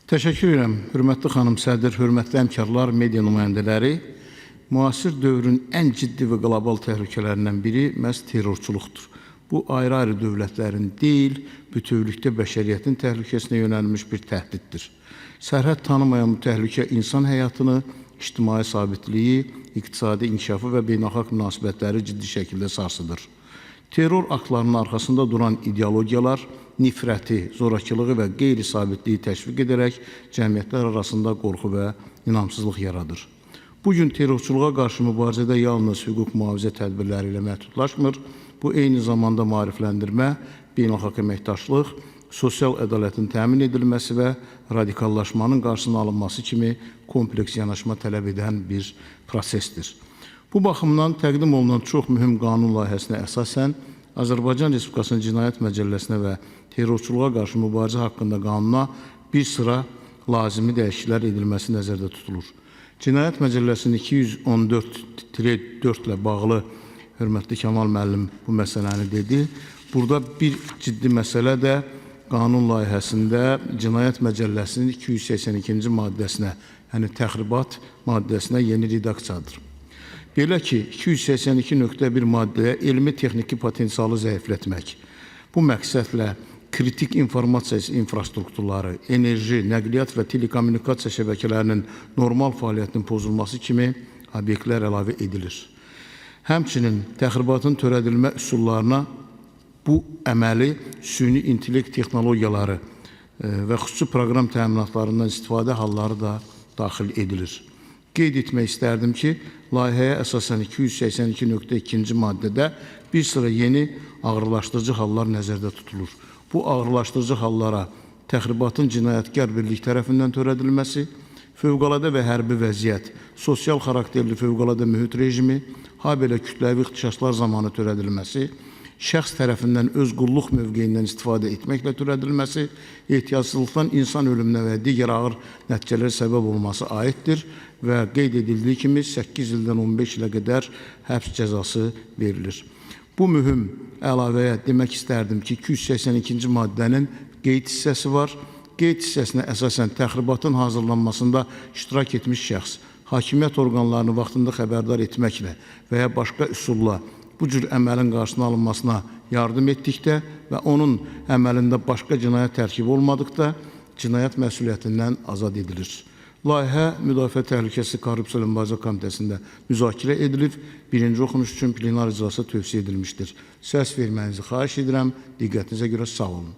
Təşəkkür edirəm, hörmətli xanım sədr, hörmətli həmkarlar, media nümayəndələri. Müasir dövrün ən ciddi və qlobal təhlükələrindən biri məhz terrorçuluqdur. Bu, ayrı-ayrı dövlətlərin deyil, bütövlükdə bəşəriyyətin təhlükəsinə yönəlmiş bir təhdiddir. Sərhəd tanımayan bu təhlükə insan həyatını, ictimai sabitliyi, iqtisadi inkişafı və beynəlxalq münasibətləri ciddi şəkildə sarsıdır. Terror aktlarının arxasında duran ideologiyalar, nifrəti, zorakılığı və qeyri-sabitliyi təşviq edərək cəmiyyətlər arasında qorxu və inamsızlıq yaradır. Bugün terrorçuluğa qarşı mübarizədə yalnız hüquq mühafizə tədbirləri ilə məhdudlaşmır, bu eyni zamanda maarifləndirmə, beynəlxalq əməkdaşlıq, sosial ədalətin təmin edilməsi və radikallaşmanın qarşısının alınması kimi kompleks yanaşma tələb edən bir prosesdir. Bu baxımdan təqdim olunan çox mühüm qanun layihəsinə əsasən Azərbaycan Respublikasının Cinayət Məcəlləsinə və terrorçuluğa qarşı mübarizə haqqında qanuna bir sıra lazımi dəyişikliklər edilməsi nəzərdə tutulur. Cinayət Məcəlləsinin 214-4 ilə bağlı hörmətli Kamal müəllim bu məsələni dedi. Burada bir ciddi məsələ də qanun layihəsində Cinayət Məcəlləsinin 282-ci maddəsinə, yəni təxribat maddəsinə yeni redaksiyadır. Belə ki, 282.1 maddəyə elmi texniki potensialı zəiflətmək, bu məqsədlə kritik informasiya infrastrukturları, enerji, nəqliyyat və telekommunikasiya şəbəkələrinin normal fəaliyyətinin pozulması kimi obyektlər əlavə edilir. Həmçinin təxribatın törədilmə üsullarına bu əməli süni intellekt texnologiyaları və xüsusi proqram təminatlarından istifadə halları da daxil edilir. Qeyd etmək istərdim ki, layihəyə əsasən 282.2-ci maddədə bir sıra yeni ağırlaşdırıcı hallar nəzərdə tutulur. Bu ağırlaşdırıcı hallara təxribatın cinayətkar birlik tərəfindən törədilməsi, fövqəladə və hərbi vəziyyət, sosial xarakterli fövqəladə mühit rejimi, habelə kütləvi ixtişaşlar zamanı törədilməsi, şəxs tərəfindən öz qulluq mövqeyindən istifadə etməklə törədilməsi, ehtiyatsızlıqdan insan ölümünə və digər ağır nəticələrə səbəb olması aiddir və qeyd edildiyi kimi 8 ildən 15 ilə qədər həbs cəzası verilir. Bu mühüm əlavəyə demək istərdim ki, 282-ci maddənin qeyd hissəsi var. Qeyd hissəsinə əsasən təxribatın hazırlanmasında iştirak etmiş şəxs, hakimiyyət orqanlarını vaxtında xəbərdar etməklə və ya başqa üsulla bu cür əməlin qarşısına alınmasına yardım etdikdə və onun əməlində başqa cinayət tərkibi olmadıqda cinayət məsuliyyətindən azad edilir. Layihə Müdafiə Təhlükəsizlik Korrupsiya ilə Mübarizə Komitəsində müzakirə edilib, birinci oxunuş üçün plenar icrası tövsiyə edilmişdir. Səs verməyinizi xahiş edirəm, diqqətinizə görə sağ olun.